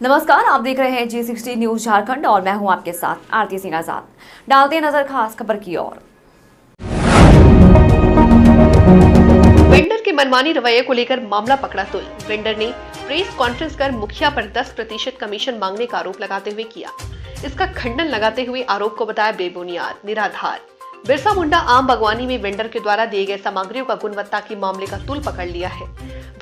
नमस्कार, आप देख रहे हैं G60 न्यूज झारखंड और मैं हूं आपके साथ आरती सिंह आजाद। डालते हैं नजर खास खबर की ओर। वेंडर के मनमानी रवैये को लेकर मामला पकड़ा तुल। वेंडर ने प्रेस कॉन्फ्रेंस कर मुखिया पर 10% कमीशन मांगने का आरोप लगाते हुए किया। इसका खंडन लगाते हुए आरोप को बताया बेबुनियाद, निराधार। बिरसा मुंडा आम बागवानी में वेंडर के द्वारा दिए गए सामग्रियों का गुणवत्ता के मामले का तुल पकड़ लिया है।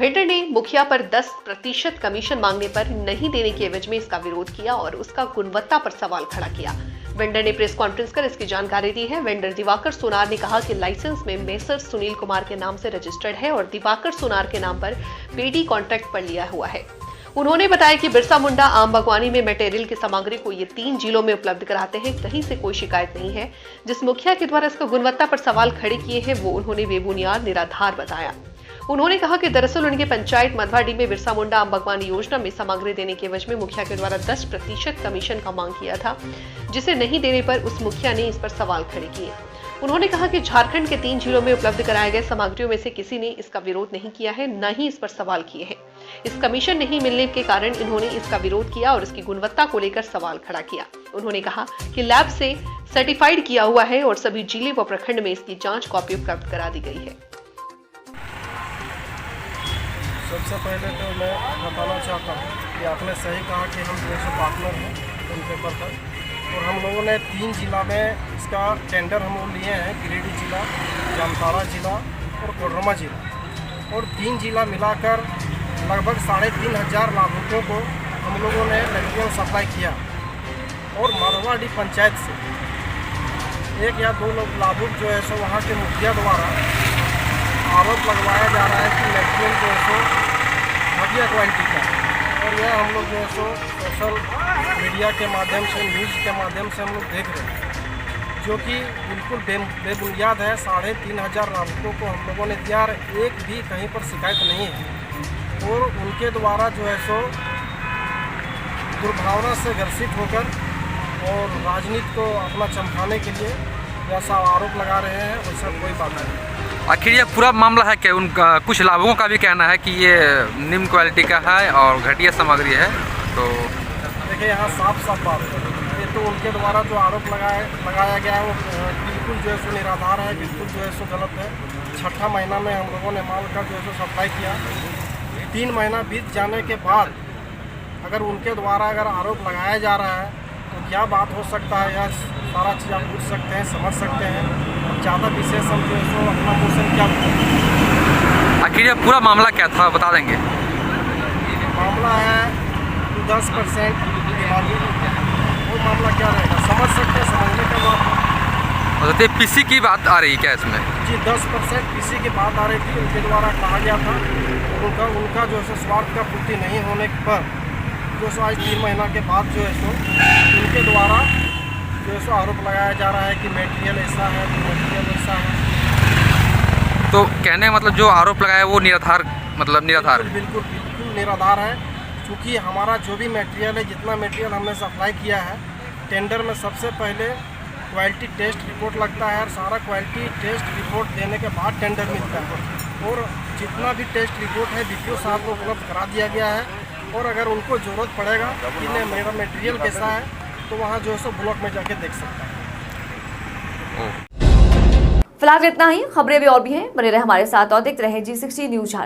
वेंडर ने मुखिया पर 10% कमीशन मांगने पर नहीं देने के एवज में इसका विरोध किया और उसका गुणवत्ता पर सवाल खड़ा किया। वेंडर ने प्रेस कॉन्फ्रेंस कर इसकी जानकारी दी है। वेंडर दिवाकर सोनार ने कहा कि लाइसेंस में मेसर सुनील कुमार के नाम से रजिस्टर्ड है और दिवाकर सोनार के नाम पर पेडी कॉन्ट्रैक्ट पर लिया हुआ है। उन्होंने बताया कि बिरसा मुंडा आम बागवानी में मटेरियल की सामग्री को ये 3 जिलों में उपलब्ध कराते हैं, कहीं से कोई शिकायत नहीं है। जिस मुखिया के द्वारा इसका गुणवत्ता पर सवाल खड़े किए हैं वो उन्होंने बेबुनियाद, निराधार बताया। उन्होंने कहा कि दरअसल उनके पंचायत मधवाडी में बिरसा मुंडा आम बागवानी योजना में सामग्री देने के एवज में मुखिया के द्वारा 10% कमीशन का मांग किया था, जिसे नहीं देने पर उस मुखिया ने इस पर सवाल खड़े किए। उन्होंने कहा कि झारखंड के 3 जिलों में उपलब्ध कराए गए सामग्रियों में से किसी ने इसका विरोध नहीं किया है, न ही इस पर सवाल किए हैं। इस कमीशन नहीं मिलने के कारण इन्होंने इसका विरोध किया और इसकी गुणवत्ता को लेकर सवाल खड़ा किया। उन्होंने कहा कि लैब से सर्टिफाइड किया हुआ है और सभी जिले व प्रखंड में इसकी जांच कॉपी उपलब्ध करा दी गई है। सबसे पहले तो मैं बताना चाहता हूँ कि आपने सही कहा कि हम 200 पार्टनर हैं उन पेपर पर, और हम लोगों ने 3 जिला में इसका टेंडर हम लोग लिए हैं, गिरिडीह जिला, जामताड़ा जिला और कोडरमा जिला, और 3 जिला मिलाकर लगभग 3,500 लाभुकों को हम लोगों ने मटेरियल सप्लाई किया। और मरवाडी पंचायत से 1 या 2 लोग लाभुक जो है सो वहाँ के मुखिया द्वारा आरोप लगवाया जा रहा है कि मटेरियल जो है सो घटिया क्वालिटी का है। और यह हम लोग जो है सो सोशल मीडिया के माध्यम से, न्यूज़ के माध्यम से हम लोग देख रहे हैं, जो कि बिल्कुल बेबुनियाद है। 3,500 लाभुकों को हम लोगों ने दिया, एक भी कहीं पर शिकायत नहीं है। और उनके द्वारा जो है सो दुर्भावना से ग्रसित होकर और राजनीति को अपना चमकाने के लिए जैसा आरोप लगा रहे हैं, वैसा कोई बात नहीं। आखिर ये पूरा मामला है कि उनका कुछ लाभुकों का भी कहना है कि ये निम्न क्वालिटी का है और घटिया सामग्री है। तो देखिए यहाँ साफ साफ बात है, ये तो उनके द्वारा जो आरोप लगाया गया है वो बिल्कुल जो है सो निराधार है, बिल्कुल जो है सो गलत है। 6ठा महीना में हम लोगों ने माल का जो है सो सप्लाई किया। 3 महीना बीत जाने के बाद अगर उनके द्वारा अगर आरोप लगाया जा रहा है तो क्या बात हो सकता है, यह सारा चीज़ आप पूछ सकते हैं, समझ सकते हैं। ज़्यादा विशेष हम जो है सो अपना क्वेश्चन क्या बताएं। आखिर ये पूरा मामला क्या था बता देंगे? मामला है 10% दिमागी, वो मामला क्या रहेगा समझ सकते हैं, समझने का बात है। मतलब पीसी की बात आ रही है क्या इसमें? जी 10% पीसी की बात आ रही थी। उनके द्वारा कहा गया था उनका जो है स्वार्थ का पूर्ति नहीं होने पर जो सो आज 3 महीना के बाद जो है सो उनके द्वारा जो है सो आरोप लगाया जा रहा है कि मटेरियल ऐसा है, मटेरियल ऐसा है। तो कहने मतलब जो आरोप लगाया वो निराधार, मतलब निराधार बिल्कुल निराधार है। क्योंकि हमारा जो भी मटेरियल है, जितना मटेरियल हमने सप्लाई किया है, टेंडर में सबसे पहले क्वालिटी टेस्ट रिपोर्ट लगता है और सारा क्वालिटी टेस्ट रिपोर्ट देने के बाद टेंडर मिलता है। और जितना भी टेस्ट रिपोर्ट है BPO साहब को उपलब्ध करा दिया गया है। और अगर उनको ज़रूरत पड़ेगा कि नहीं मेरा मटेरियल कैसा है, तो वहाँ जो है सो ब्लॉक में जाके देख सकता है। फिलहाल इतना ही। खबरें भी और भी हैं, बने रहे हमारे साथ और देखते रहे G60 न्यूज झारखंड।